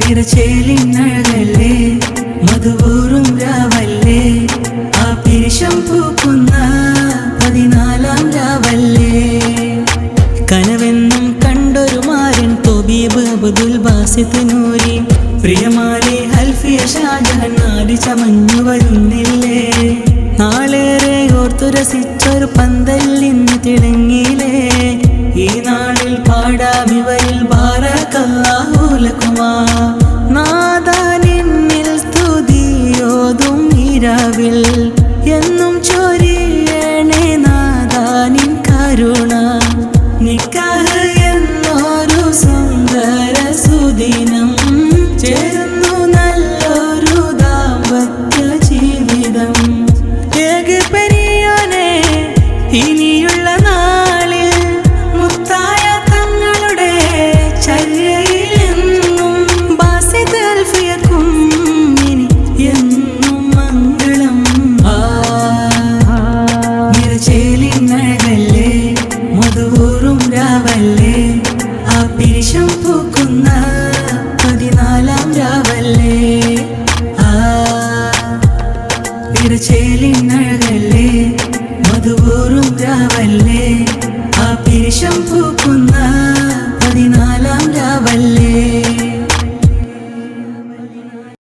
നിറചേലിനഴകല്ലേ മധുവൂറും രാവല്ലേ ആ പിരിശം പൂക്കുന്ന 14-ാം രാവല്ലേ കനവെന്നും കണ്ടൊരു മാരൻ തൊബീബ് അബ്ദുൽ ബാസിത്ത് നൂരി പ്രിയമാരെ അൽഫിയ ഷാജഹാൻ നാടി ചമഞ്ഞു വരുന്നില്ലേ നാളേറെ ഓർത്തുരസിച്ചൊരു പന്തല്ലിന്ന് തിളങ്ങിയില്ലേ ഈ നാളിൽ പാടാമിവരിൽ ബാറകല്ലാഹു ലക്കുമാ നാദാ നിന്നിൽ സ്തുതിയോതും ഈരാവിൽ എന്നും ചൊരിയണേ നാദാ നിൻ കരുണ നിക്കാഹ് എന്നൊരു സുന്ദര സുദിനം ചേരുന്നു നല്ലൊരു ദാമ്പത്യ ജീവിതം ഏകപെരിയോനെ ഇനിയുള്ള നാളിൽ മുത്തായ തങ്ങളുടെ ചര്യയിലെന്നും ബാസിത്ത് അൽഫിയക്കും ഇനി എന്നും മംഗളം നിറചേലിനഴകല്ലേ മധുവൂറും രാവല്ലേ ആ പിരിശം പൂക്കുന്ന 14-ാം രാവല്ലേ നിറചേലിനഴകല്ലേ മധുവൂറും രാവല്ലേ ആ പിരിശം പൂക്കുന്ന 14-ാം രാവല്ലേ